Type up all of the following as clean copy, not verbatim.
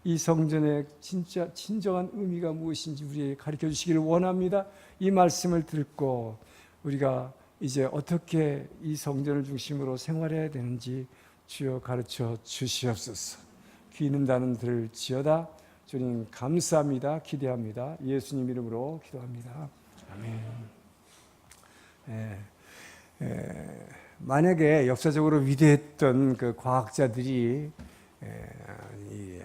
이 성전의 진짜 진정한 의미가 무엇인지 우리에게 가르쳐 주시기를 원합니다. 이 말씀을 듣고 우리가 이제 어떻게 이 성전을 중심으로 생활해야 되는지 주여 가르쳐 주시옵소서. 귀 있는 자는 들을지어다. 주님 감사합니다. 기대합니다. 예수님 이름으로 기도합니다. 아멘. 만약에 역사적으로 위대했던 그 과학자들이 이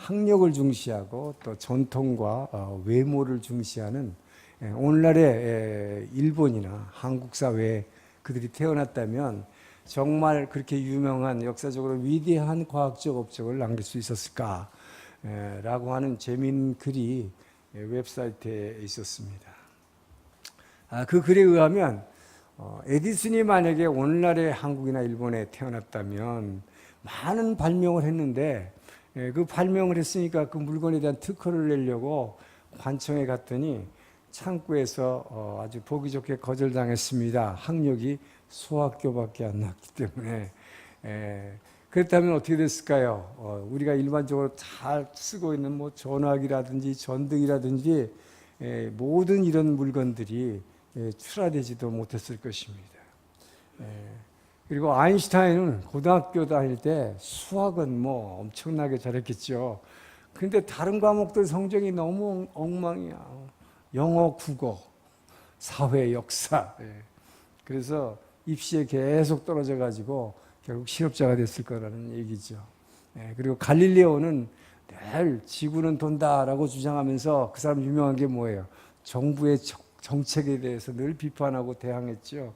학력을 중시하고 또 전통과 외모를 중시하는 오늘날의 일본이나 한국 사회에 그들이 태어났다면 정말 그렇게 유명한 역사적으로 위대한 과학적 업적을 남길 수 있었을까? 라고 하는 재미있는 글이 웹사이트에 있었습니다. 그 글에 의하면 에디슨이 만약에 오늘날의 한국이나 일본에 태어났다면 많은 발명을 했는데 그 발명을 했으니까 그 물건에 대한 특허를 내려고 관청에 갔더니 창구에서 아주 보기 좋게 거절당했습니다. 학력이 소학교밖에 안 났기 때문에. 그렇다면 어떻게 됐을까요? 우리가 일반적으로 잘 쓰고 있는 뭐 전화기라든지 전등이라든지 모든 이런 물건들이 출하되지도 못했을 것입니다. 그리고 아인슈타인은 고등학교 다닐 때 수학은 뭐 엄청나게 잘했겠죠. 근데 다른 과목들 성적이 너무 엉망이야. 영어, 국어, 사회, 역사. 그래서 입시에 계속 떨어져 가지고 결국 실업자가 됐을 거라는 얘기죠. 그리고 갈릴레오는 늘 지구는 돈다라고 주장하면서 그 사람 유명한 게 뭐예요? 정부의 정책에 대해서 늘 비판하고 대항했죠.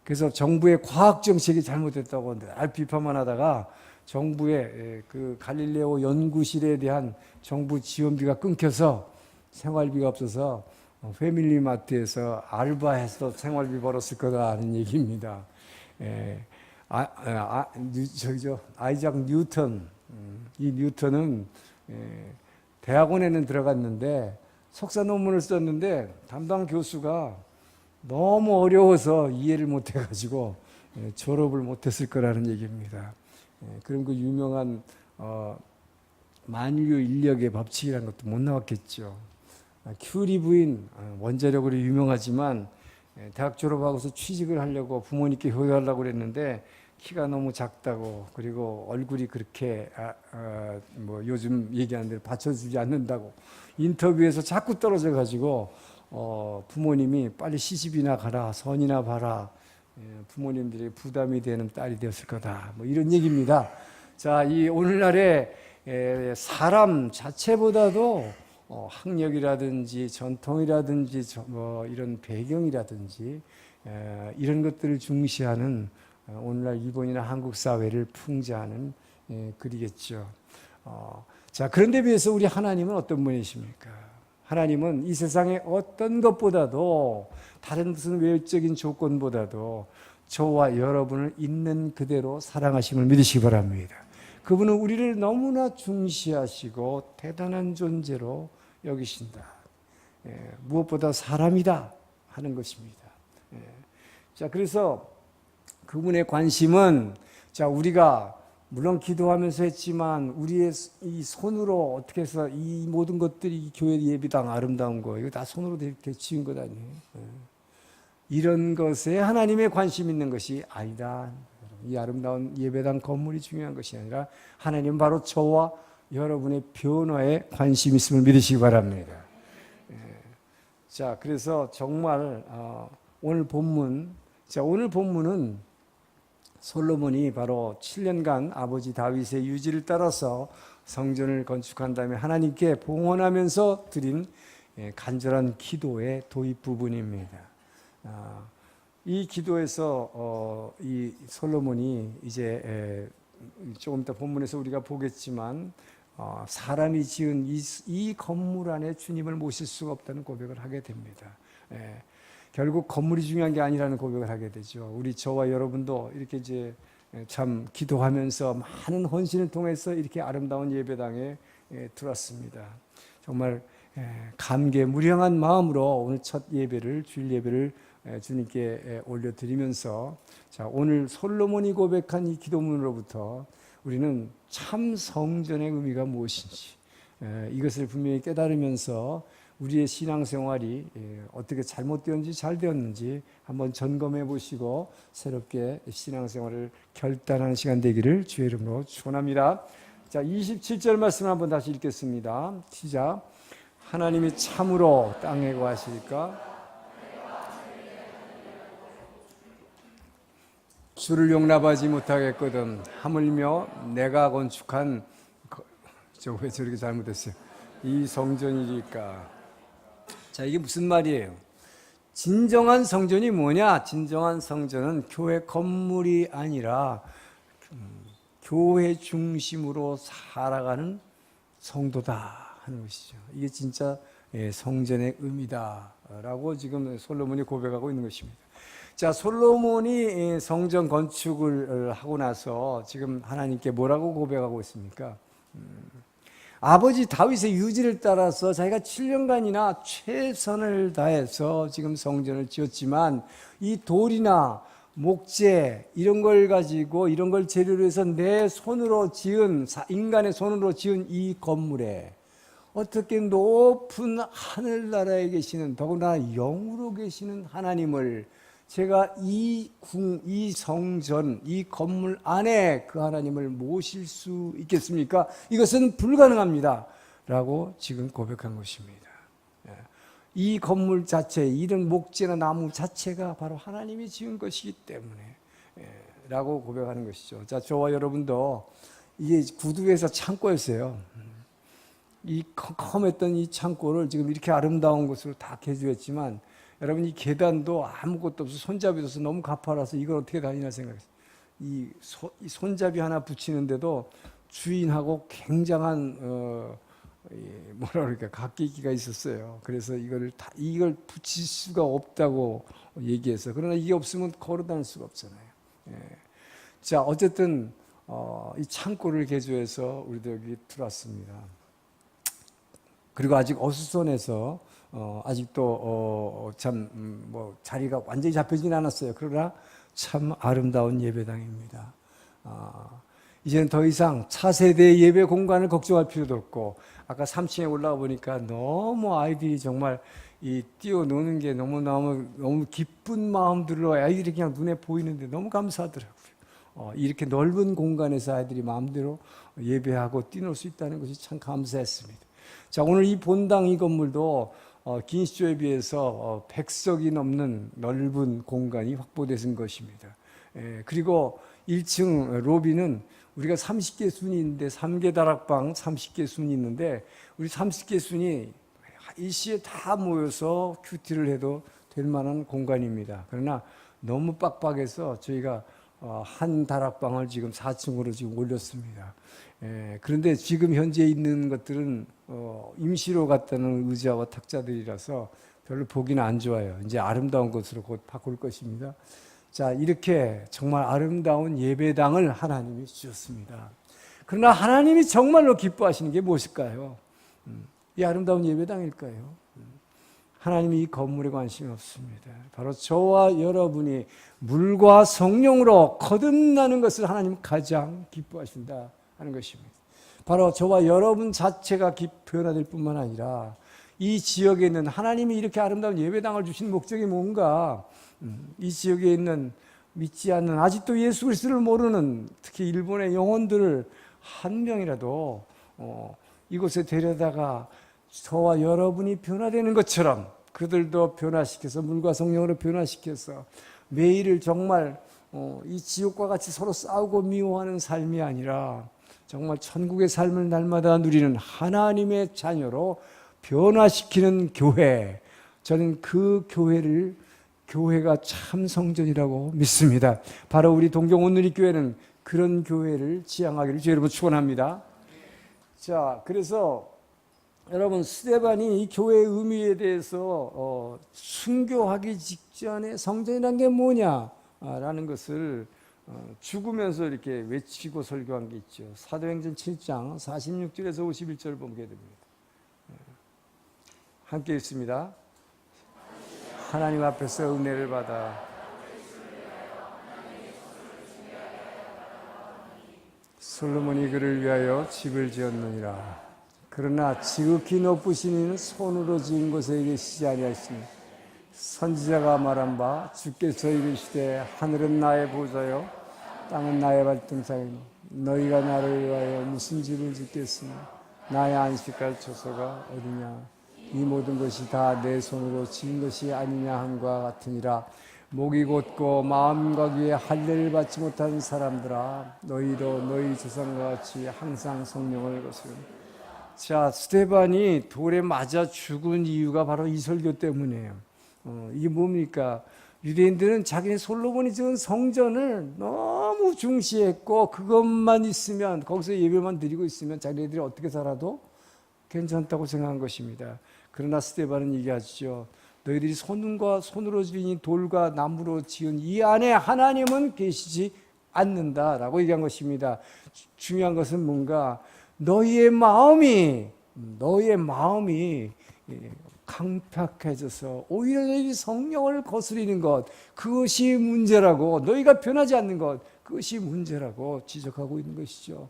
그래서 정부의 과학 정책이 잘못됐다고 늘 비판만 하다가 정부의 그 갈릴레오 연구실에 대한 정부 지원비가 끊겨서 생활비가 없어서 패밀리마트에서 알바해서 생활비 벌었을 거다라는 얘기입니다. 아이작 뉴턴, 이 뉴턴은 대학원에는 들어갔는데 석사 논문을 썼는데 담당 교수가 너무 어려워서 이해를 못해가지고 졸업을 못했을 거라는 얘기입니다. 그럼 그 유명한 만유 인력의 법칙이라는 것도 못 나왔겠죠. 큐리 부인 원자력으로 유명하지만 대학 졸업하고서 취직을 하려고 부모님께 효도하려고 그랬는데 키가 너무 작다고 그리고 얼굴이 그렇게 뭐 요즘 얘기하는 대로 받쳐주지 않는다고 인터뷰에서 자꾸 떨어져 가지고 부모님이 빨리 시집이나 가라 선이나 봐라 부모님들이 부담이 되는 딸이 되었을 거다 뭐 이런 얘기입니다. 자, 이 오늘날의 사람 자체보다도 학력이라든지 전통이라든지 뭐 이런 배경이라든지 이런 것들을 중시하는 오늘날 일본이나 한국 사회를 풍자하는 글이겠죠. 자, 그런데 비해서 우리 하나님은 어떤 분이십니까? 하나님은 이 세상의 어떤 것보다도 다른 무슨 외적인 조건보다도 저와 여러분을 있는 그대로 사랑하심을 믿으시기 바랍니다. 그분은 우리를 너무나 중시하시고 대단한 존재로 여기신다. 무엇보다 사람이다 하는 것입니다. 자, 그래서 그분의 관심은 자, 우리가 물론 기도하면서 했지만 우리의 이 손으로 어떻게 해서 이 모든 것들이 교회 예배당 아름다운 거 이거 다 손으로 지은 것 아니에요. 이런 것에 하나님의 관심 있는 것이 아니다. 이 아름다운 예배당 건물이 중요한 것이 아니라 하나님은 바로 저와 여러분의 변화에 관심 있음을 믿으시기 바랍니다. 자, 그래서 정말 오늘 본문은 솔로몬이 바로 7년간 아버지 다윗의 유지를 따라서 성전을 건축한 다음에 하나님께 봉헌하면서 드린 간절한 기도의 도입 부분입니다. 이 기도에서 이 솔로몬이 이제 조금 이따 본문에서 우리가 보겠지만 사람이 지은 이 건물 안에 주님을 모실 수가 없다는 고백을 하게 됩니다. 결국 건물이 중요한 게 아니라는 고백을 하게 되죠. 우리 저와 여러분도 이렇게 이제 참 기도하면서 많은 헌신을 통해서 이렇게 아름다운 예배당에 들어왔습니다. 정말 감개무량한 마음으로 오늘 첫 예배를 주일 예배를 주님께 올려드리면서 자, 오늘 솔로몬이 고백한 이 기도문으로부터 우리는 참 성전의 의미가 무엇인지 이것을 분명히 깨달으면서 우리의 신앙생활이 어떻게 잘못되었는지 잘 되었는지 한번 점검해 보시고 새롭게 신앙생활을 결단하는 시간 되기를 주의 이름으로 축원합니다. 자, 27절 말씀 한번 다시 읽겠습니다. 시작. 하나님이 참으로 땅에 거하실까? 주를 용납하지 못하겠거든 하물며 내가 건축한 저 왜 저렇게 잘못했어요? 이 성전이니까. 자, 이게 무슨 말이에요? 진정한 성전이 뭐냐? 진정한 성전은 교회 건물이 아니라 교회 중심으로 살아가는 성도다 하는 것이죠. 이게 진짜 성전의 의미다라고 지금 솔로몬이 고백하고 있는 것입니다. 자, 솔로몬이 성전 건축을 하고 나서 지금 하나님께 뭐라고 고백하고 있습니까? 아버지 다윗의 유지를 따라서 자기가 7년간이나 최선을 다해서 지금 성전을 지었지만 이 돌이나 목재 이런 걸 가지고 이런 걸 재료로 해서 내 손으로 지은 인간의 손으로 지은 이 건물에 어떻게 높은 하늘나라에 계시는 더구나 영으로 계시는 하나님을 제가 이 성전, 이 건물 안에 그 하나님을 모실 수 있겠습니까? 이것은 불가능합니다. 라고 지금 고백한 것입니다. 이 건물 자체, 이런 목재나 나무 자체가 바로 하나님이 지은 것이기 때문에 라고 고백하는 것이죠. 자, 저와 여러분도 이게 구두에서 창고였어요. 이 컴컴했던 이 창고를 지금 이렇게 아름다운 곳으로 다 개조했지만 여러분 이 계단도 아무것도 없어 손잡이도 없어 너무 가파라서 이걸 어떻게 다니나 생각했어요. 이 손잡이 하나 붙이는데도 주인하고 굉장한 뭐라 그럴까 각기기가 있었어요. 그래서 이걸 붙일 수가 없다고 얘기해서 그러나 이게 없으면 걸어 다닐 수가 없잖아요. 자, 어쨌든 이 창고를 개조해서 우리도 여기 들어왔습니다. 그리고 아직 어수선해서 아직도 뭐 자리가 완전히 잡혀지진 않았어요. 그러나 참 아름다운 예배당입니다. 이제는 더 이상 차세대 예배 공간을 걱정할 필요도 없고 아까 3층에 올라가 보니까 너무 아이들이 정말 이 뛰어노는 게 너무 기쁜 마음들로 아이들이 그냥 눈에 보이는데 너무 감사하더라고요. 이렇게 넓은 공간에서 아이들이 마음대로 예배하고 뛰놀 수 있다는 것이 참 감사했습니다. 자, 오늘 이 본당 이 건물도 긴 시조에 비해서 100석이 넘는 넓은 공간이 확보된 것입니다. 그리고 1층 로비는 우리가 30개 순이 있는데 3개 다락방 30개 순이 있는데 우리 30개 순이 일시에 다 모여서 큐티를 해도 될 만한 공간입니다. 그러나 너무 빡빡해서 저희가 한 다락방을 지금 4층으로 지금 올렸습니다. 그런데 지금 현재 있는 것들은 임시로 갖다는 의자와 탁자들이라서 별로 보기는 안 좋아요. 이제 아름다운 곳으로 곧 바꿀 것입니다. 자, 이렇게 정말 아름다운 예배당을 하나님이 주셨습니다. 그러나 하나님이 정말로 기뻐하시는 게 무엇일까요? 이 아름다운 예배당일까요? 하나님이 이 건물에 관심이 없습니다. 바로 저와 여러분이 물과 성령으로 거듭나는 것을 하나님 가장 기뻐하신다 하는 것입니다. 바로 저와 여러분 자체가 변화될 뿐만 아니라 이 지역에 있는 하나님이 이렇게 아름다운 예배당을 주신 목적이 뭔가 이 지역에 있는 믿지 않는 아직도 예수 그리스도를 모르는 특히 일본의 영혼들을 한 명이라도 이곳에 데려다가 저와 여러분이 변화되는 것처럼 그들도 변화시켜서 물과 성령으로 변화시켜서 매일을 정말 이 지옥과 같이 서로 싸우고 미워하는 삶이 아니라 정말 천국의 삶을 날마다 누리는 하나님의 자녀로 변화시키는 교회, 저는 그 교회가 참 성전이라고 믿습니다. 바로 우리 동경 온누리교회는 그런 교회를 지향하기를 주의 이름으로 축원합니다. 자, 그래서 여러분 스데반이 이 교회의 의미에 대해서 순교하기 직전에 성전이란 게 뭐냐라는 것을 죽으면서 이렇게 외치고 설교한 게 있죠. 사도행전 7장 46절에서 51절 보게 됩니다. 함께 읽습니다. 하나님 앞에서 은혜를 받아 솔로몬이 그를 위하여 집을 지었느니라. 그러나 지극히 높으신 이는 손으로 지은 곳에 계시지 아니하시니 선지자가 말한 바 주께서 이르시되 하늘은 나의 보좌요 땅은 나의 발등상이니 너희가 나를 위하여 무슨 집을 짓겠으며 나의 안식할 처소가 어디냐. 이 모든 것이 다 내 손으로 지은 것이 아니냐 함과 같으니라. 목이 곧고 마음과 귀에 할례를 받지 못한 사람들아, 너희도 너희 조상과 같이 항상 성령을 거스르라. 자, 스데반이 돌에 맞아 죽은 이유가 바로 이 설교 때문이에요. 이게 뭡니까? 유대인들은 자기네 솔로몬이 지은 성전을 너무 중시했고 그것만 있으면, 거기서 예배만 드리고 있으면 자기네들이 어떻게 살아도 괜찮다고 생각한 것입니다. 그러나 스데반은 얘기하죠. 너희들이 손으로 지은 돌과 나무로 지은 이 안에 하나님은 계시지 않는다라고 얘기한 것입니다. 중요한 것은 뭔가 너희의 마음이 강팍해져서 오히려 너희 성령을 거스리는 것, 그것이 문제라고, 너희가 변하지 않는 것, 그것이 문제라고 지적하고 있는 것이죠.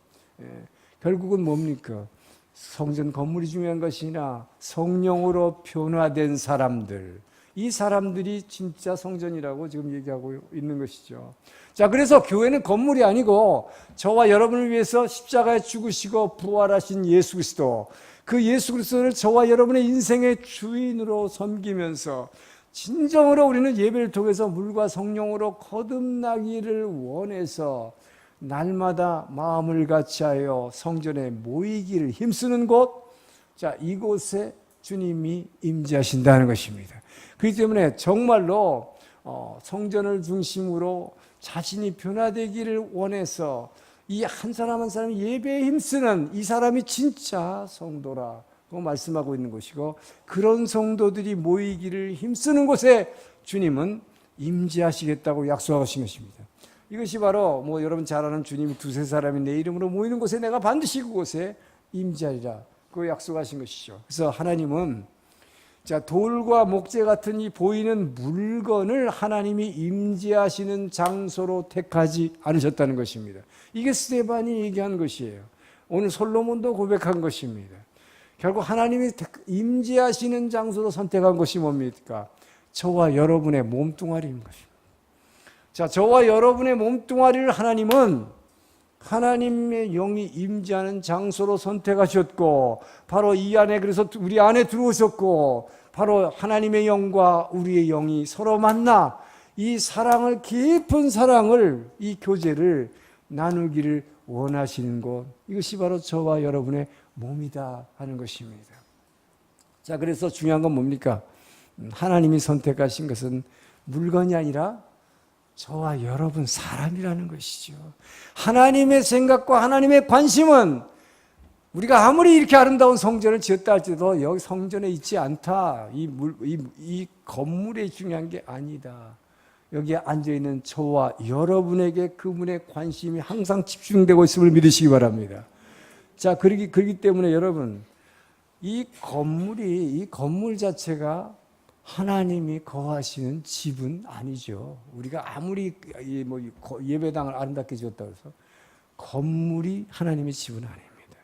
결국은 뭡니까? 성전 건물이 중요한 것이 아니라 성령으로 변화된 사람들, 이 사람들이 진짜 성전이라고 지금 얘기하고 있는 것이죠. 자, 그래서 교회는 건물이 아니고 저와 여러분을 위해서 십자가에 죽으시고 부활하신 예수 그리스도, 그 예수 그리스도를 저와 여러분의 인생의 주인으로 섬기면서 진정으로 우리는 예배를 통해서 물과 성령으로 거듭나기를 원해서 날마다 마음을 같이하여 성전에 모이기를 힘쓰는 곳, 자, 이곳에 주님이 임재하신다는 것입니다. 그렇기 때문에 정말로 성전을 중심으로 자신이 변화되기를 원해서 이 한 사람 한 사람 예배에 힘쓰는 이 사람이 진짜 성도라고 말씀하고 있는 것이고, 그런 성도들이 모이기를 힘쓰는 곳에 주님은 임재하시겠다고 약속하신 것입니다. 이것이 바로 여러분 잘 아는 주님이 두세 사람이 내 이름으로 모이는 곳에 내가 반드시 그곳에 임재하리라, 그 약속하신 것이죠. 그래서 하나님은 돌과 목재 같은 이 보이는 물건을 하나님이 임재하시는 장소로 택하지 않으셨다는 것입니다. 이게 스데반이 얘기한 것이에요. 오늘 솔로몬도 고백한 것입니다. 결국 하나님이 임재하시는 장소로 선택한 것이 뭡니까? 저와 여러분의 몸뚱아리인 것입니다. 자, 저와 여러분의 몸뚱아리를 하나님은 하나님의 영이 임재하는 장소로 선택하셨고, 바로 이 안에, 그래서 우리 안에 들어오셨고, 바로 하나님의 영과 우리의 영이 서로 만나 이 사랑을, 깊은 사랑을, 이 교제를 나누기를 원하시는 곳, 이것이 바로 저와 여러분의 몸이다 하는 것입니다. 자, 그래서 중요한 건 뭡니까? 하나님이 선택하신 것은 물건이 아니라 저와 여러분 사람이라는 것이죠. 하나님의 생각과 하나님의 관심은 우리가 아무리 이렇게 아름다운 성전을 지었다 할지라도 여기 성전에 있지 않다. 이 건물이 중요한 게 아니다. 여기에 앉아있는 저와 여러분에게 그분의 관심이 항상 집중되고 있음을 믿으시기 바랍니다. 자, 그렇기 때문에 여러분, 이 건물 자체가 하나님이 거하시는 집은 아니죠. 우리가 아무리 예배당을 아름답게 지었다고 해서 건물이 하나님의 집은 아닙니다.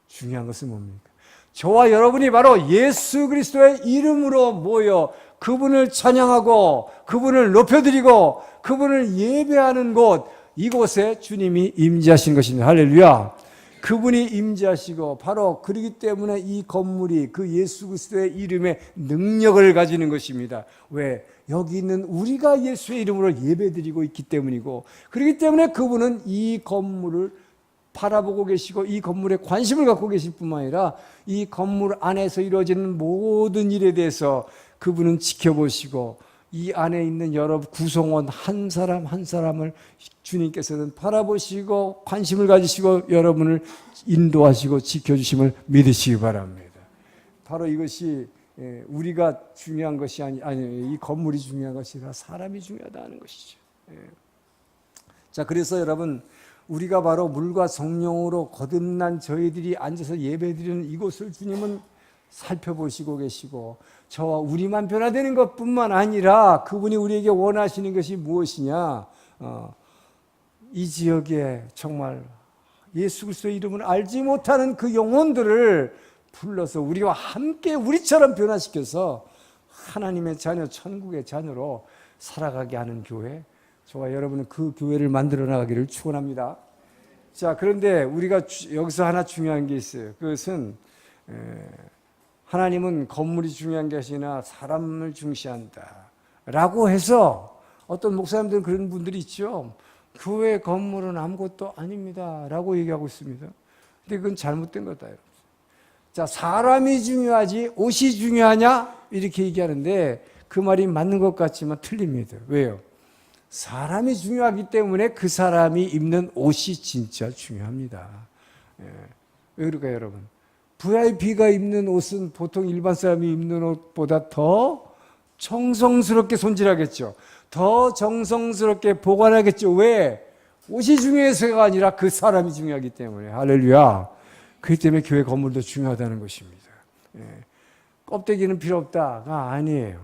중요한 것은 뭡니까? 저와 여러분이 바로 예수 그리스도의 이름으로 모여 그분을 찬양하고 그분을 높여드리고 그분을 예배하는 곳, 이곳에 주님이 임재하신 것입니다. 할렐루야. 그분이 임재하시고, 바로 그렇기 때문에 이 건물이 그 예수 그리스도의 이름의 능력을 가지는 것입니다. 왜? 여기 있는 우리가 예수의 이름으로 예배드리고 있기 때문이고, 그렇기 때문에 그분은 이 건물을 바라보고 계시고 이 건물에 관심을 갖고 계실 뿐만 아니라 이 건물 안에서 이루어지는 모든 일에 대해서 그분은 지켜보시고, 이 안에 있는 여러 구성원 한 사람 한 사람을 주님께서는 바라보시고 관심을 가지시고 여러분을 인도하시고 지켜주심을 믿으시기 바랍니다. 바로 이것이 우리가 중요한 것이 아니 이 건물이 중요한 것이 아니라 사람이 중요하다는 것이죠. 자, 그래서 여러분, 우리가 바로 물과 성령으로 거듭난 저희들이 앉아서 예배드리는 이곳을 주님은 살펴보시고 계시고, 저와 우리만 변화되는 것뿐만 아니라 그분이 우리에게 원하시는 것이 무엇이냐, 이 지역에 정말 예수 그리스도의 이름을 알지 못하는 그 영혼들을 불러서 우리와 함께 우리처럼 변화시켜서 하나님의 자녀, 천국의 자녀로 살아가게 하는 교회, 저와 여러분은 그 교회를 만들어 나가기를 축원합니다. 자, 그런데 우리가 여기서 하나 중요한 게 있어요. 그것은 하나님은 건물이 중요한 게 아니라 사람을 중시한다 라고 해서 어떤 목사님들은 그런 분들이 있죠. 교회 건물은 아무것도 아닙니다 라고 얘기하고 있습니다. 근데 그건 잘못된 거다. 자, 사람이 중요하지 옷이 중요하냐? 이렇게 얘기하는데 그 말이 맞는 것 같지만 틀립니다. 왜요? 사람이 중요하기 때문에 그 사람이 입는 옷이 진짜 중요합니다. 왜 그럴까요, 여러분? VIP가 입는 옷은 보통 일반 사람이 입는 옷보다 더 정성스럽게 손질하겠죠. 더 정성스럽게 보관하겠죠. 왜? 옷이 중요해서가 아니라 그 사람이 중요하기 때문에. 할렐루야. 그렇기 때문에 교회 건물도 중요하다는 것입니다. 껍데기는 필요 없다가 아니에요.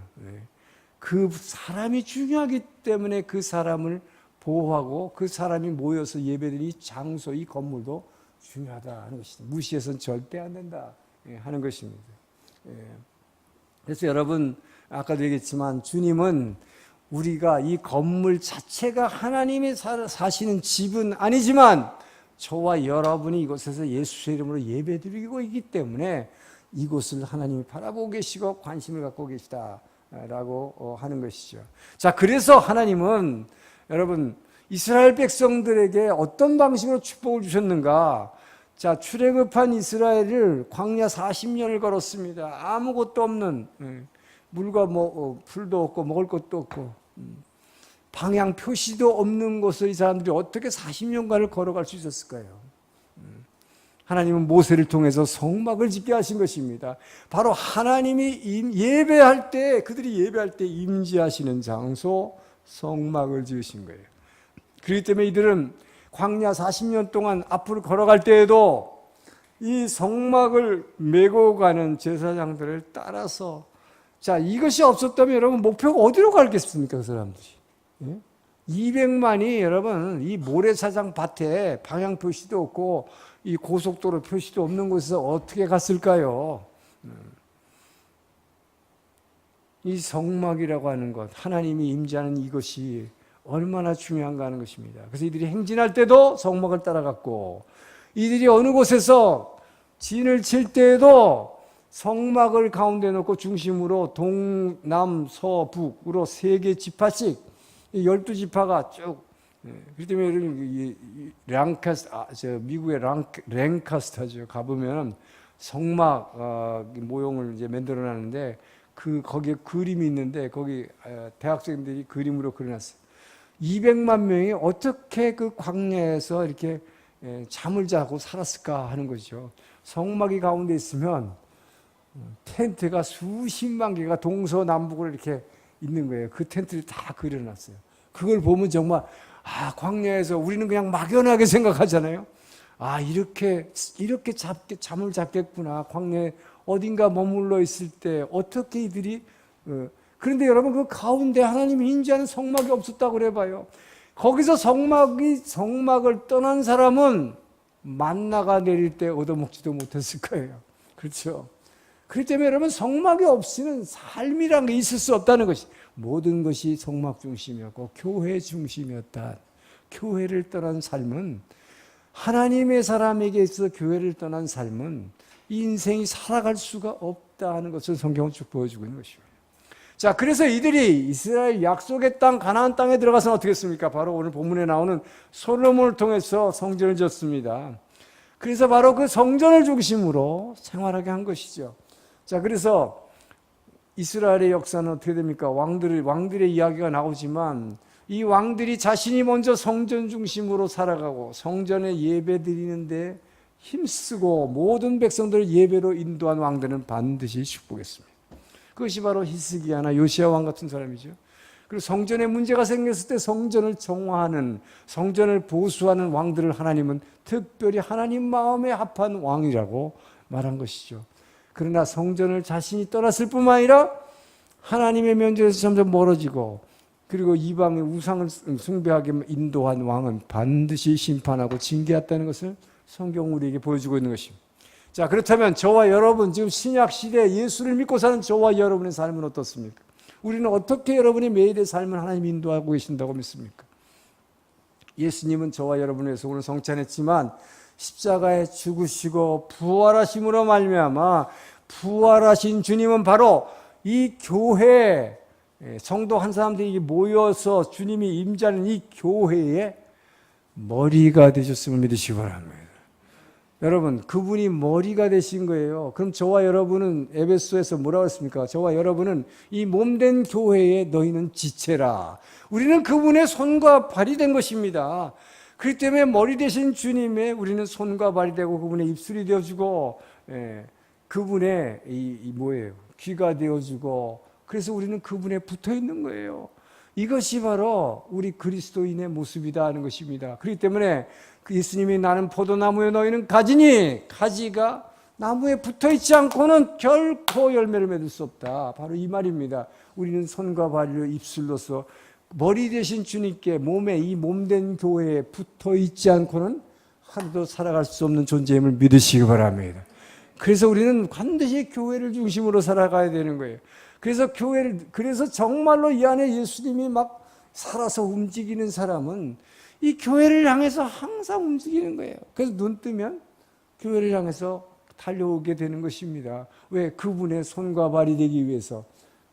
그 사람이 중요하기 때문에 그 사람을 보호하고 그 사람이 모여서 예배드리는 이 장소, 이 건물도 중요하다는 것입니다. 무시해서는 절대 안 된다 하는 것입니다. 그래서 여러분, 아까도 얘기했지만 주님은 우리가 이 건물 자체가 하나님이 사시는 집은 아니지만 저와 여러분이 이곳에서 예수의 이름으로 예배드리고 있기 때문에 이곳을 하나님이 바라보고 계시고 관심을 갖고 계시다라고 하는 것이죠. 자, 그래서 하나님은 여러분 이스라엘 백성들에게 어떤 방식으로 축복을 주셨는가? 자, 출애굽한 이스라엘을 광야 40년을 걸었습니다. 아무것도 없는, 물과 풀도 없고 먹을 것도 없고 방향 표시도 없는 곳을 이 사람들이 어떻게 40년간을 걸어갈 수 있었을까요? 하나님은 모세를 통해서 성막을 짓게 하신 것입니다. 바로 하나님이 예배할 때, 그들이 예배할 때 임재하시는 장소 성막을 지으신 거예요. 그렇기 때문에 이들은 광야 40년 동안 앞으로 걸어갈 때에도 이 성막을 메고 가는 제사장들을 따라서, 자, 이것이 없었다면 여러분 목표가 어디로 가겠습니까? 그 사람들이. 200만이 여러분 이 모래사장 밭에 방향 표시도 없고 이 고속도로 표시도 없는 곳에서 어떻게 갔을까요? 이 성막이라고 하는 것, 하나님이 임재하는 이것이 얼마나 중요한가 하는 것입니다. 그래서 이들이 행진할 때도 성막을 따라갔고, 이들이 어느 곳에서 진을 칠 때에도 성막을 가운데 놓고 중심으로 동남서북으로 3개 지파씩 12지파가 쭉, 그렇기 때문에 미국의 랭카스터죠. 가보면 성막 모형을 이제 만들어 놨는데 거기에 그림이 있는데 거기 대학생들이 그림으로 그려놨어요. 200만 명이 어떻게 그 광야에서 이렇게 잠을 자고 살았을까 하는 거죠. 성막이 가운데 있으면 텐트가 수십만 개가 동서남북으로 이렇게 있는 거예요. 그 텐트를 다 그려놨어요. 그걸 보면 정말 광야에서 우리는 그냥 막연하게 생각하잖아요. 이렇게 잠을 잤겠구나. 광야에 어딘가 머물러 있을 때 어떻게 이들이 그런데 여러분 그 가운데 하나님이 임재하는 성막이 없었다고 그래봐요. 거기서 성막을 떠난 사람은 만나가 내릴 때 얻어먹지도 못했을 거예요. 그렇죠? 그렇기 때문에 여러분 성막이 없이는 삶이란 게 있을 수 없다는 것이, 모든 것이 성막 중심이었고 교회 중심이었다. 교회를 떠난 삶은, 하나님의 사람에게 있어서 교회를 떠난 삶은 인생이 살아갈 수가 없다 하는 것을 성경은 쭉 보여주고 있는 것입니다. 자, 그래서 이들이 이스라엘 약속의 땅 가나안 땅에 들어가서는 어떻게 했습니까? 바로 오늘 본문에 나오는 솔로몬을 통해서 성전을 지었습니다. 그래서 바로 그 성전을 중심으로 생활하게 한 것이죠. 자, 그래서 이스라엘의 역사는 어떻게 됩니까? 왕들의 이야기가 나오지만 이 왕들이 자신이 먼저 성전 중심으로 살아가고 성전에 예배 드리는데 힘쓰고 모든 백성들을 예배로 인도한 왕들은 반드시 축복했습니다. 그것이 바로 히스기야나 요시야 왕 같은 사람이죠. 그리고 성전에 문제가 생겼을 때 성전을 정화하는, 성전을 보수하는 왕들을 하나님은 특별히 하나님 마음에 합한 왕이라고 말한 것이죠. 그러나 성전을 자신이 떠났을 뿐만 아니라 하나님의 면전에서 점점 멀어지고, 그리고 이방의 우상을 숭배하게 인도한 왕은 반드시 심판하고 징계했다는 것을 성경 우리에게 보여주고 있는 것입니다. 자, 그렇다면 저와 여러분, 지금 신약 시대에 예수를 믿고 사는 저와 여러분의 삶은 어떻습니까? 우리는 어떻게 여러분의 매일의 삶을 하나님 인도하고 계신다고 믿습니까? 예수님은 저와 여러분을 위해서 오늘 성찬했지만 십자가에 죽으시고 부활하심으로 말미암아 부활하신 주님은 바로 이 교회, 성도 한 사람들이 모여서 주님이 임재하는 이 교회의 머리가 되셨음을 믿으시기 바랍니다. 여러분, 그분이 머리가 되신 거예요. 그럼 저와 여러분은 에베소에서 뭐라고 했습니까? 저와 여러분은 이 몸된 교회에 너희는 지체라. 우리는 그분의 손과 발이 된 것입니다. 그렇기 때문에 머리 되신 주님의 우리는 손과 발이 되고 그분의 입술이 되어주고, 그분의 뭐예요? 귀가 되어주고, 그래서 우리는 그분에 붙어 있는 거예요. 이것이 바로 우리 그리스도인의 모습이다 하는 것입니다. 그렇기 때문에 예수님이 나는 포도나무에 너희는 가지니 가지가 나무에 붙어 있지 않고는 결코 열매를 맺을 수 없다. 바로 이 말입니다. 우리는 손과 발로 입술로서 머리 되신 주님께 몸에 이 몸된 교회에 붙어 있지 않고는 하루도 살아갈 수 없는 존재임을 믿으시기 바랍니다. 그래서 우리는 반드시 교회를 중심으로 살아가야 되는 거예요. 그래서 정말로 이 안에 예수님이 막 살아서 움직이는 사람은 이 교회를 향해서 항상 움직이는 거예요. 그래서 눈 뜨면 교회를 향해서 달려오게 되는 것입니다. 왜? 그분의 손과 발이 되기 위해서.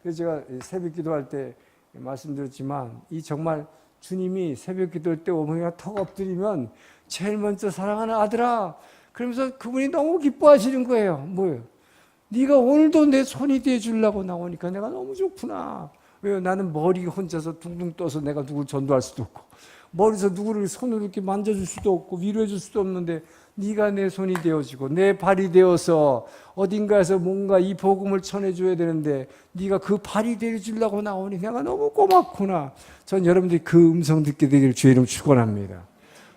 그래서 제가 새벽 기도할 때 말씀드렸지만 이 정말 주님이 새벽 기도할 때 어머니가 턱 엎드리면 제일 먼저 사랑하는 아들아, 그러면서 그분이 너무 기뻐하시는 거예요. 뭐예요? 네가 오늘도 내 손이 되어주려고 나오니까 내가 너무 좋구나. 왜요? 나는 머리 혼자서 둥둥 떠서 내가 누굴 전도할 수도 없고 머리에서 누구를 손으로 이렇게 만져줄 수도 없고 위로해 줄 수도 없는데 네가 내 손이 되어지고 내 발이 되어서 어딘가에서 뭔가 이 복음을 전해줘야 되는데 네가 그 발이 되어주려고 나오니 내가 너무 고맙구나. 전 여러분들이 그 음성 듣게 되기를 주의 이름 축원합니다.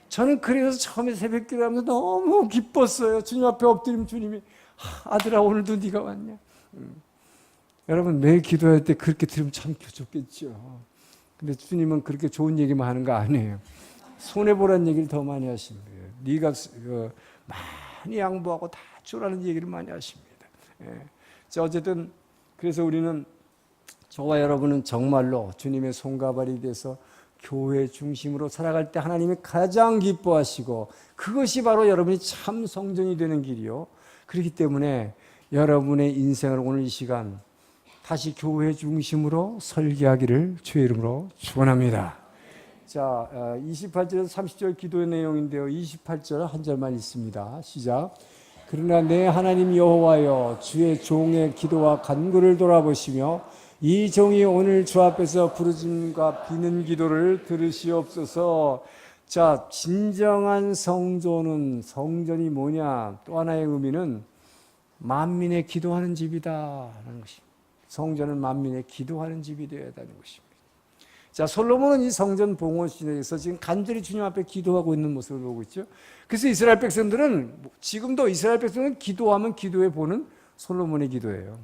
저는 그래서 처음에 새벽 기도하면서 너무 기뻤어요. 주님 앞에 엎드리면 주님이 아들아 오늘도 네가 왔냐. 여러분 매일 기도할 때 그렇게 들으면 참 좋겠죠. 근데 주님은 그렇게 좋은 얘기만 하는 거 아니에요. 손해보라는 얘기를 더 많이 하십니다. 네가 많이 양보하고 다 주라는 얘기를 많이 하십니다. 자, 어쨌든 그래서 우리는 저와 여러분은 정말로 주님의 손과 발이 돼서 교회 중심으로 살아갈 때 하나님이 가장 기뻐하시고 그것이 바로 여러분이 참 성전이 되는 길이요. 그렇기 때문에 여러분의 인생을 오늘 이 시간 다시 교회 중심으로 설계하기를 주의 이름으로 축원합니다. 자, 28절에서 30절 기도의 내용인데요. 28절 한 절만 있습니다. 시작. 그러나 내 하나님 여호와여 주의 종의 기도와 간구를 돌아보시며 이 종이 오늘 주 앞에서 부르짖음과 비는 기도를 들으시옵소서. 자, 진정한 성전이 뭐냐? 또 하나의 의미는 만민의 기도하는 집이다 라는 것입니다. 성전은 만민의 기도하는 집이 되어야 한다는 것입니다. 자, 솔로몬은 이 성전 봉헌신에서 지금 간절히 주님 앞에 기도하고 있는 모습을 보고 있죠. 그래서 이스라엘 백성들은 지금도 이스라엘 백성은 기도하면 기도해 보는 솔로몬의 기도예요.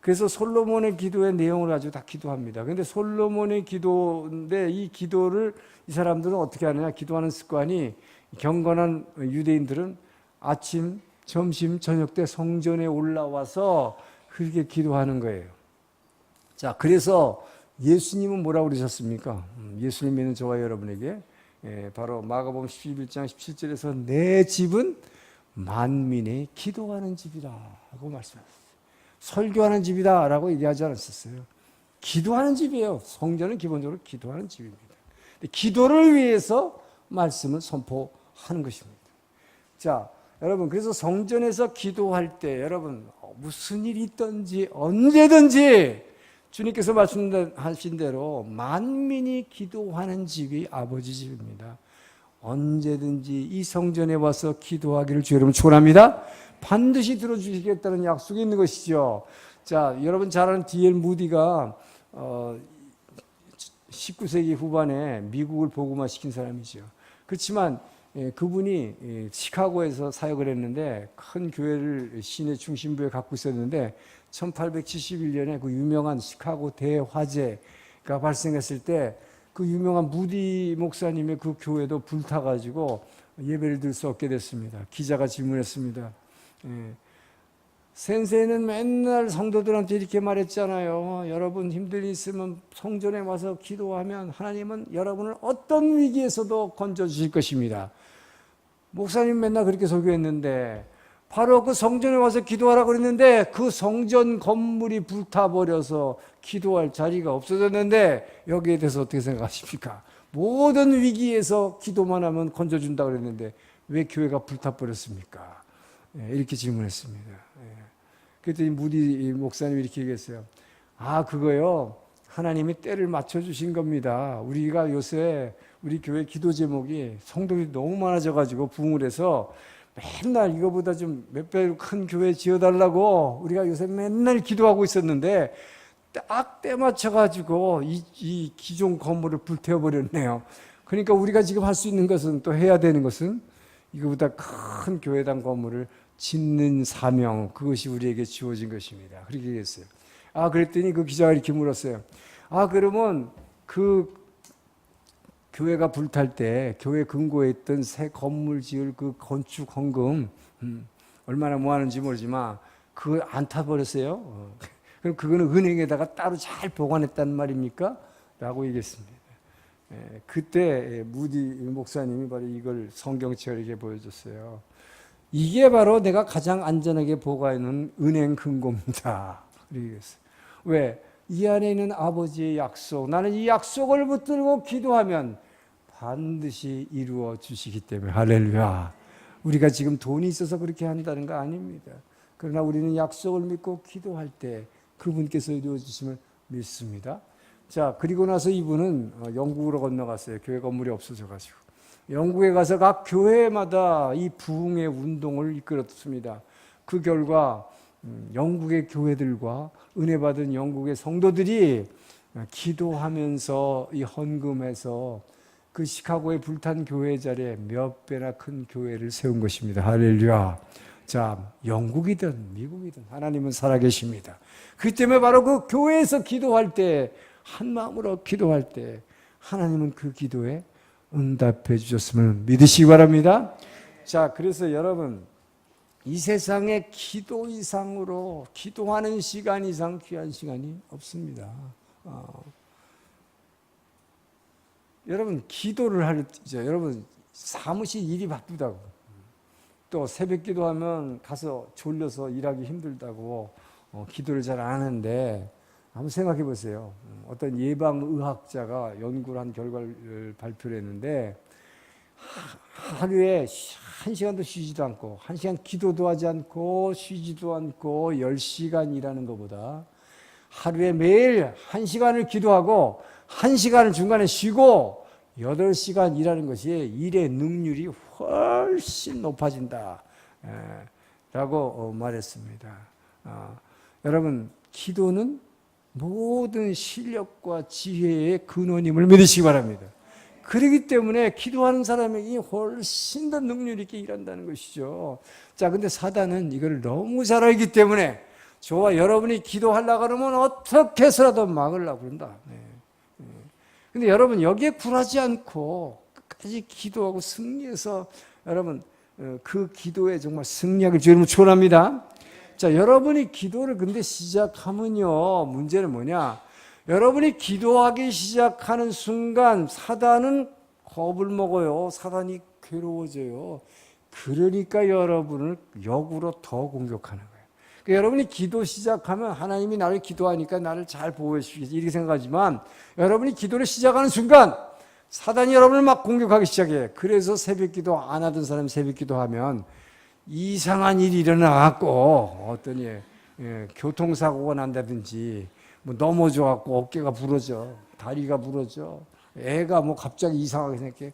그래서 솔로몬의 기도의 내용을 가지고 다 기도합니다. 그런데 솔로몬의 기도인데 이 기도를 이 사람들은 어떻게 하느냐? 기도하는 습관이 경건한 유대인들은 아침, 점심, 저녁 때 성전에 올라와서 그렇게 기도하는 거예요. 자, 그래서 예수님은 뭐라고 그러셨습니까? 예수님 믿는 저와 여러분에게 바로 마가복음 11장 17절에서 내 집은 만민의 기도하는 집이라 하고 말씀하셨어요. 설교하는 집이다 라고 얘기하지 않았었어요. 기도하는 집이에요. 성전은 기본적으로 기도하는 집입니다. 기도를 위해서 말씀을 선포하는 것입니다. 자, 여러분, 그래서 성전에서 기도할 때 여러분 무슨 일이 있든지 언제든지 주님께서 말씀하신 대로 만민이 기도하는 집이 아버지 집입니다. 언제든지 이 성전에 와서 기도하기를 주 여러분 축원합니다. 반드시 들어주시겠다는 약속이 있는 것이죠. 자, 여러분 잘 아는 D.L. 무디가 19세기 후반에 미국을 복음화시킨 사람이죠. 그렇지만 그분이 시카고에서 사역을 했는데 큰 교회를 시내 중심부에 갖고 있었는데 1871년에 그 유명한 시카고 대화재가 발생했을 때 그 유명한 무디 목사님의 그 교회도 불타가지고 예배를 드릴 수 없게 됐습니다. 기자가 질문했습니다. 센세이는 맨날 성도들한테 이렇게 말했잖아요. 여러분 힘든 일 있으면 성전에 와서 기도하면 하나님은 여러분을 어떤 위기에서도 건져주실 것입니다. 목사님 맨날 그렇게 설교했는데 바로 그 성전에 와서 기도하라고 그랬는데 그 성전 건물이 불타버려서 기도할 자리가 없어졌는데 여기에 대해서 어떻게 생각하십니까? 모든 위기에서 기도만 하면 건져준다고 그랬는데 왜 교회가 불타버렸습니까? 이렇게 질문했습니다. 그랬더니 무디 목사님이 이렇게 얘기했어요. 그거요. 하나님이 때를 맞춰주신 겁니다. 우리가 요새 우리 교회 기도 제목이 성도들이 너무 많아져가지고 부흥을 해서 맨날 이거보다 좀 몇 배 큰 교회 지어달라고 우리가 요새 맨날 기도하고 있었는데 딱 때 맞춰가지고 이 기존 건물을 불태워버렸네요. 그러니까 우리가 지금 할 수 있는 것은 또 해야 되는 것은 이거보다 큰 교회당 건물을 짓는 사명, 그것이 우리에게 주어진 것입니다. 그렇게 얘기했어요. 그랬더니 그 기자가 이렇게 물었어요. 그러면 그 교회가 불탈 때 교회 근거에 있던 새 건물 지을 그 건축 헌금 얼마나 모았는지 모르지만 그걸 안 타버렸어요. 그럼 그거는 은행에다가 따로 잘 보관했단 말입니까? 라고 얘기했습니다. 그때 무디 목사님이 바로 이걸 성경책을 이렇게 보여줬어요. 이게 바로 내가 가장 안전하게 보관하는 은행 금고입니다. 그러겠어요. 왜? 이 안에 있는 아버지의 약속, 나는 이 약속을 붙들고 기도하면 반드시 이루어 주시기 때문에 할렐루야. 우리가 지금 돈이 있어서 그렇게 한다는 거 아닙니다. 그러나 우리는 약속을 믿고 기도할 때 그분께서 이루어 주심을 믿습니다. 자, 그리고 나서 이분은 영국으로 건너갔어요. 교회 건물이 없어져가지고. 영국에 가서 각 교회마다 이 부흥의 운동을 이끌었습니다. 그 결과 영국의 교회들과 은혜 받은 영국의 성도들이 기도하면서 이 헌금해서 그 시카고의 불탄 교회 자리에 몇 배나 큰 교회를 세운 것입니다. 할렐루야. 자, 영국이든 미국이든 하나님은 살아계십니다. 그 때문에 바로 그 교회에서 기도할 때, 한 마음으로 기도할 때 하나님은 그 기도에 응답해 주셨음을 믿으시기 바랍니다. 자, 그래서 여러분, 이 세상에 기도 이상으로 기도하는 시간 이상 귀한 시간이 없습니다. 여러분, 기도를 할 때, 여러분 사무실 일이 바쁘다고, 또 새벽 기도하면 가서 졸려서 일하기 힘들다고 기도를 잘 안 하는데, 한번 생각해 보세요. 어떤 예방의학자가 연구를 한 결과를 발표를 했는데 하루에 1시간도 쉬지도 않고 1시간 기도도 하지 않고 쉬지도 않고 10시간 일하는 것보다 하루에 매일 1시간을 기도하고 1시간을 중간에 쉬고 8시간 일하는 것이 일의 능률이 훨씬 높아진다 라고 말했습니다. 여러분, 기도는 모든 실력과 지혜의 근원임을 믿으시기 바랍니다. 그렇기 때문에 기도하는 사람에게 훨씬 더 능률 있게 일한다는 것이죠. 자, 근데 사단은 이걸 너무 잘 알기 때문에 저와 여러분이 기도하려고 그러면 어떻게 해서라도 막으려고 그런다. 근데 여러분, 여기에 굴하지 않고 끝까지 기도하고 승리해서 여러분 그 기도에 정말 승리하길 주님은 축원합니다. 자, 여러분이 기도를 근데 시작하면요, 문제는 뭐냐? 여러분이 기도하기 시작하는 순간 사단은 겁을 먹어요. 사단이 괴로워져요. 그러니까 여러분을 역으로 더 공격하는 거예요. 그러니까 여러분이 기도 시작하면 하나님이 나를 기도하니까 나를 잘 보호해 주시겠지 이렇게 생각하지만, 여러분이 기도를 시작하는 순간 사단이 여러분을 막 공격하기 시작해. 그래서 새벽 기도 안 하던 사람이 새벽 기도하면 이상한 일이 일어나갖고 어떤 교통사고가 난다든지 뭐 넘어져갖고 어깨가 부러져, 다리가 부러져, 애가 뭐 갑자기 이상하게 생각해.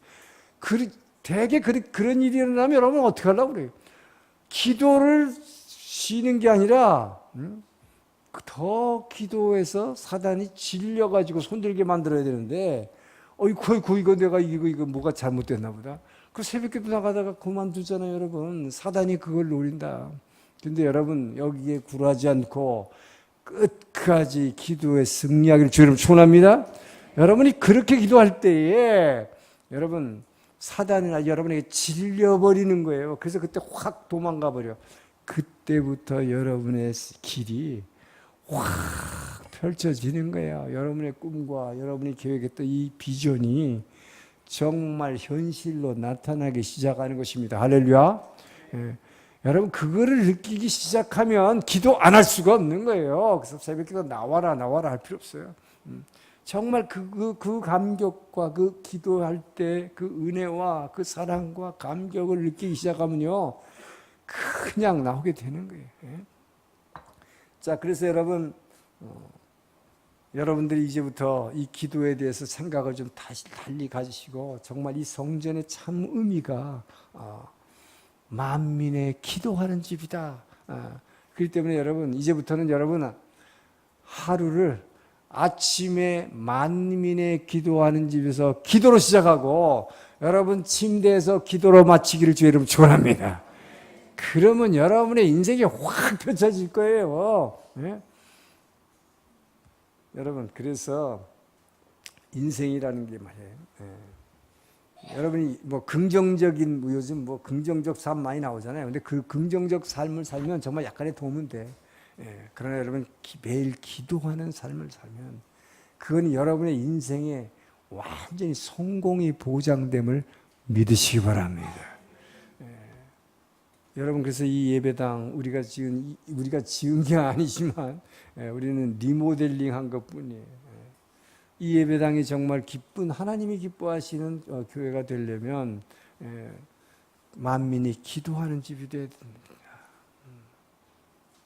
되게 그런 일이 일어나면 여러분 어떻게 하려고 그래요? 기도를 쉬는 게 아니라 더 기도해서 사단이 질려가지고 손들게 만들어야 되는데, 이거 내가 이거 뭐가 잘못됐나 보다. 그 새벽기도 나가다가 그만두잖아요, 여러분. 사단이 그걸 노린다. 근데 여러분, 여기에 굴하지 않고 끝까지 기도에 승리하기를 주님 축원합니다. 여러분이 그렇게 기도할 때에 여러분 사단이나 여러분에게 질려버리는 거예요. 그래서 그때 확 도망가 버려. 그때부터 여러분의 길이 확 펼쳐지는 거예요. 여러분의 꿈과 여러분이 계획했던 이 비전이 정말 현실로 나타나기 시작하는 것입니다. 할렐루야. 예. 여러분 그거를 느끼기 시작하면 기도 안 할 수가 없는 거예요. 그래서 새벽기도 나와라 할 필요 없어요. 정말 그 감격과 그 기도할 때 그 은혜와 그 사랑과 감격을 느끼기 시작하면요, 그냥 나오게 되는 거예요. 예? 자, 그래서 여러분, 여러분들이 이제부터 이 기도에 대해서 생각을 좀 다시 달리 가지시고, 정말 이 성전의 참 의미가 만민의 기도하는 집이다. 그렇기 때문에 여러분, 이제부터는 여러분 하루를 아침에 만민의 기도하는 집에서 기도로 시작하고 여러분 침대에서 기도로 마치기를 주의 이름으로 축원합니다. 그러면 여러분의 인생이 확 펼쳐질 거예요. 네? 여러분 그래서 인생이라는 게 말이에요. 네. 여러분이 뭐 긍정적인 요즘 뭐 긍정적 삶 많이 나오잖아요. 근데 그 긍정적 삶을 살면 정말 약간의 도움은 돼. 예, 그러나 여러분 매일 기도하는 삶을 살면 그건 여러분의 인생에 완전히 성공이 보장됨을 믿으시기 바랍니다. 예, 여러분 그래서 이 예배당 우리가 지은 게 아니지만 우리는 리모델링한 것뿐이에요. 이 예배당이 정말 기쁜 하나님이 기뻐하시는 교회가 되려면 만민이 기도하는 집이 되어야 됩니다.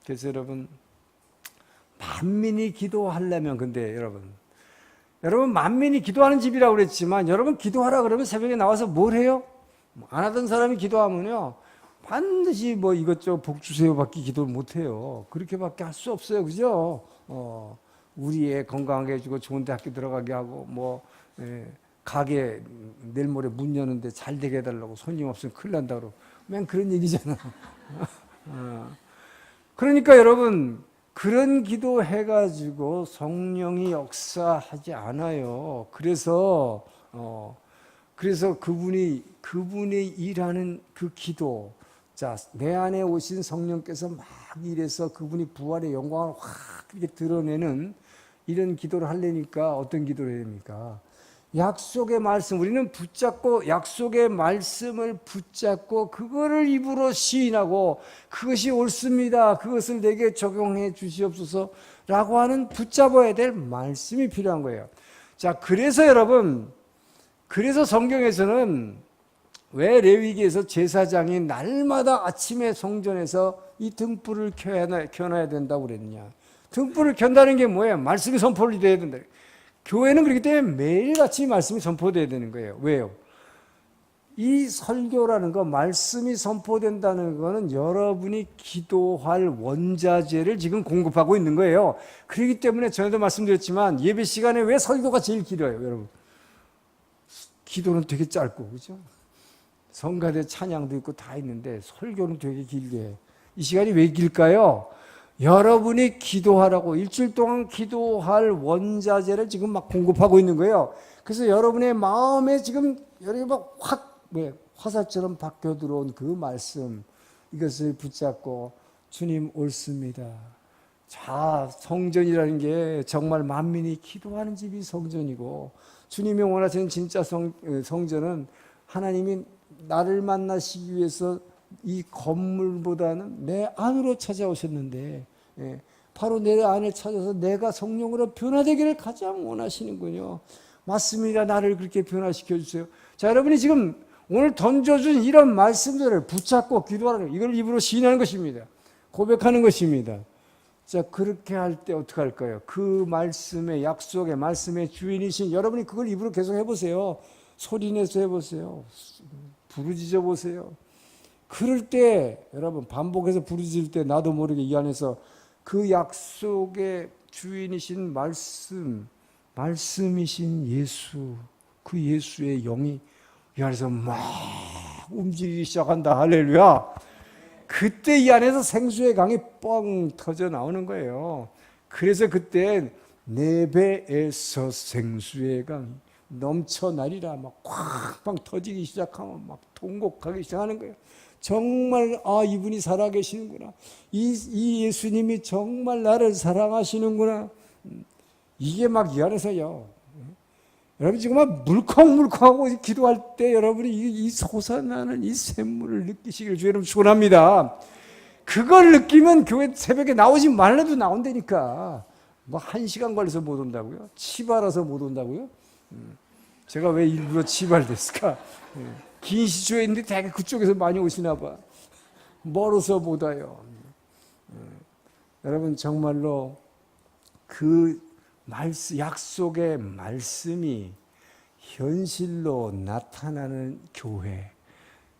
그래서 여러분 만민이 기도하려면 근데 여러분 만민이 기도하는 집이라고 그랬지만 여러분 기도하라 그러면 새벽에 나와서 뭘 해요? 안 하던 사람이 기도하면요 반드시 뭐 이것저것 복 주세요 받기 기도를 못 해요. 그렇게밖에 할 수 없어요. 그죠? 우리 애 건강하게 해주고 좋은 대학교 들어가게 하고 뭐 가게 내일 모레 문 여는데 잘 되게 해달라고 손님 없으면 큰일 난다 그러고 맨 그런 얘기잖아. 그러니까 여러분 그런 기도 해가지고 성령이 역사하지 않아요. 그래서 그분이 일하는 그 기도, 자 내 안에 오신 성령께서 막 일해서 그분이 부활의 영광을 확 이렇게 드러내는 이런 기도를 하려니까 어떤 기도를 해야 됩니까? 약속의 말씀, 우리는 약속의 말씀을 붙잡고 그거를 입으로 시인하고 그것이 옳습니다. 그것을 내게 적용해 주시옵소서라고 하는 붙잡아야 될 말씀이 필요한 거예요. 자, 그래서 여러분, 그래서 성경에서는 왜 레위기에서 제사장이 날마다 아침에 성전에서 이 등불을 켜놔야 된다고 그랬냐? 등불을 켠다는 게 뭐예요? 말씀이 선포를 돼야 된다. 교회는 그렇기 때문에 매일같이 말씀이 선포돼야 되는 거예요. 왜요? 이 설교라는 거, 말씀이 선포된다는 거는 여러분이 기도할 원자재를 지금 공급하고 있는 거예요. 그렇기 때문에 전에도 말씀드렸지만 예배 시간에 왜 설교가 제일 길어요, 여러분? 기도는 되게 짧고, 그죠? 성가대 찬양도 있고 다 있는데 설교는 되게 길게 해요. 이 시간이 왜 길까요? 여러분이 기도하라고 일주일 동안 기도할 원자재를 지금 막 공급하고 있는 거예요. 그래서 여러분의 마음에 지금 여러분이 막 화살처럼 박혀 들어온 그 말씀, 이것을 붙잡고 주님 옳습니다. 자, 성전이라는 게 정말 만민이 기도하는 집이 성전이고 주님이 원하시는 진짜 성전은 하나님이 나를 만나시기 위해서 이 건물보다는 내 안으로 찾아오셨는데 바로 내 안에 찾아서 내가 성령으로 변화되기를 가장 원하시는군요. 맞습니다. 나를 그렇게 변화시켜 주세요. 자, 여러분이 지금 오늘 던져준 이런 말씀들을 붙잡고 기도하는 이걸 입으로 시인하는 것입니다. 고백하는 것입니다. 자, 그렇게 할 때 어떻게 할까요? 그 말씀의 약속의 말씀의 주인이신 여러분이 그걸 입으로 계속 해보세요. 소리내서 해보세요. 부르짖어 보세요. 그럴 때 여러분 반복해서 부르짖을 때 나도 모르게 이 안에서 그 약속의 주인이신 말씀이신 예수, 그 예수의 영이 이 안에서 막 움직이기 시작한다. 할렐루야. 그때 이 안에서 생수의 강이 뻥 터져 나오는 거예요. 그래서 그때 내 배에서 생수의 강이 넘쳐나리라. 막 쾅쾅 터지기 시작하면 막 통곡하기 시작하는 거예요. 정말 이분이 살아계시는구나. 이 예수님이 정말 나를 사랑하시는구나. 이게 막 이 안에서요. 여러분 지금 막 물컹물컹하고 기도할 때 여러분이 이 솟아나는 이 샘물을 느끼시길 주의 이름 축원합니다. 그걸 느끼면 교회 새벽에 나오지 말래도 나온다니까. 뭐 1시간 걸려서 못 온다고요? 치발아서 못 온다고요? 제가 왜 일부러 치발됐을까? 긴 시초에 있는데 되게 그쪽에서 많이 오시나 봐. 멀어서 못 와요. 여러분 정말로 그 약속의 말씀이 현실로 나타나는 교회,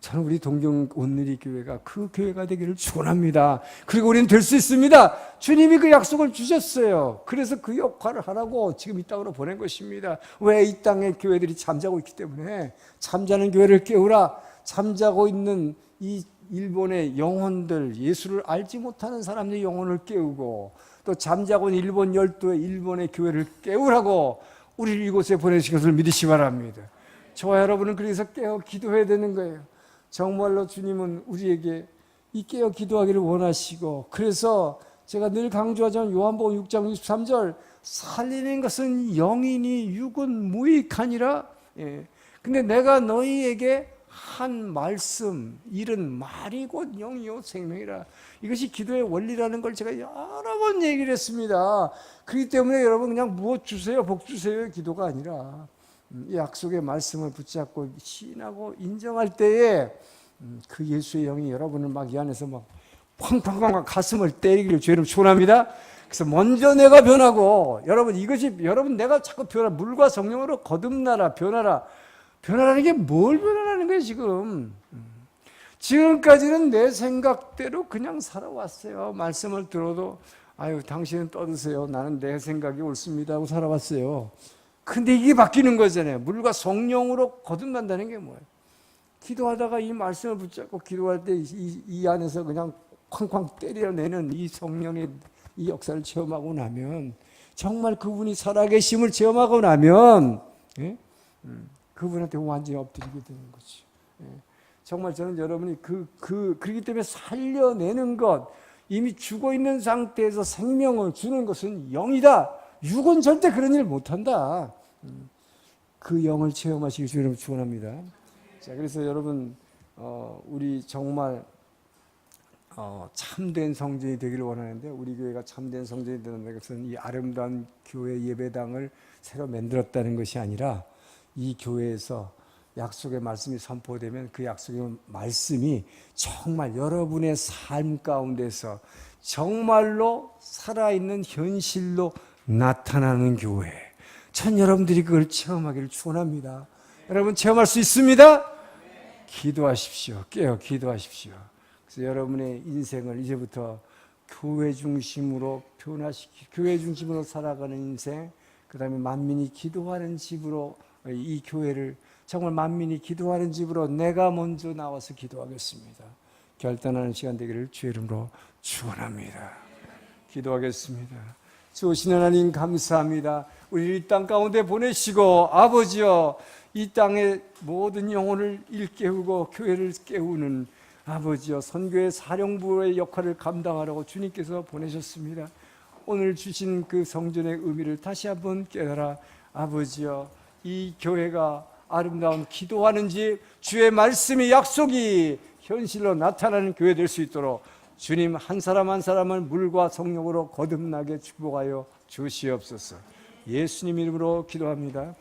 저는 우리 동경 온누리 교회가 그 교회가 되기를 축원합니다. 그리고 우리는 될 수 있습니다. 주님이 그 약속을 주셨어요. 그래서 그 역할을 하라고 지금 이 땅으로 보낸 것입니다. 왜? 이 땅에 교회들이 잠자고 있기 때문에. 잠자는 교회를 깨우라. 잠자고 있는 이 일본의 영혼들, 예수를 알지 못하는 사람들의 영혼을 깨우고, 또 잠자고 있는 일본 열도의 일본의 교회를 깨우라고 우리를 이곳에 보내신 것을 믿으시 바랍니다. 저와 여러분은 그래서 깨어 기도해야 되는 거예요. 정말로 주님은 우리에게 이 깨어 기도하기를 원하시고, 그래서 제가 늘 강조하자면 요한복음 6장 63절, 살리는 것은 영이니 육은 무익하니라. 근데 내가 너희에게 한 말씀, 이른 말이 곧 영이요 생명이라. 이것이 기도의 원리라는 걸 제가 여러 번 얘기를 했습니다. 그렇기 때문에 여러분 그냥 무엇 주세요, 복 주세요의 기도가 아니라 이 약속의 말씀을 붙잡고 시인하고 인정할 때에 그 예수의 영이 여러분을 막 이 안에서 막 팡팡팡 가슴을 때리기를 주의를 축원합니다. 그래서 먼저 내가 변하고, 여러분 이것이 여러분 내가 자꾸 물과 성령으로 거듭나라, 변화라는 게 뭘 변화라는 거예요 지금. 지금까지는 내 생각대로 그냥 살아왔어요. 말씀을 들어도 당신은 떠드세요, 나는 내 생각이 옳습니다 하고 살아왔어요. 근데 이게 바뀌는 거잖아요. 물과 성령으로 거듭난다는 게 뭐예요? 기도하다가 이 말씀을 붙잡고 기도할 때 이 안에서 그냥 쾅쾅 때려내는 이 성령의 이 역사를 체험하고 나면, 정말 그분이 살아계심을 체험하고 나면 그분한테 완전히 엎드리게 되는 거죠. 정말 저는 여러분이 그렇기 때문에 살려내는 것, 이미 죽어있는 상태에서 생명을 주는 것은 영이다. 육은 절대 그런 일 못한다. 그 영을 체험하시기 주님을 축원합니다. 자, 그래서 여러분 우리 정말 참된 성전이 되기를 원하는데, 우리 교회가 참된 성전이 되는 것은 이 아름다운 교회 예배당을 새로 만들었다는 것이 아니라, 이 교회에서 약속의 말씀이 선포되면 그 약속의 말씀이 정말 여러분의 삶 가운데서 정말로 살아있는 현실로 나타나는 교회, 전 여러분들이 그걸 체험하기를 축원합니다. 여러분 체험할 수 있습니다. 기도하십시오. 깨어 기도하십시오. 그래서 여러분의 인생을 이제부터 교회 중심으로 교회 중심으로 살아가는 인생, 그 다음에 만민이 기도하는 집으로, 이 교회를 정말 만민이 기도하는 집으로 내가 먼저 나와서 기도하겠습니다. 결단하는 시간 되기를 주의 이름으로 축원합니다. 기도하겠습니다. 주신 하나님 감사합니다. 우리 이 땅 가운데 보내시고, 아버지여, 이 땅의 모든 영혼을 일깨우고 교회를 깨우는 아버지여, 선교의 사령부의 역할을 감당하라고 주님께서 보내셨습니다. 오늘 주신 그 성전의 의미를 다시 한번 깨달아 아버지여, 이 교회가 아름다운 기도하는 집, 주의 말씀의 약속이 현실로 나타나는 교회 될 수 있도록 주님 한 사람 한 사람을 물과 성령으로 거듭나게 축복하여 주시옵소서. 예수님 이름으로 기도합니다.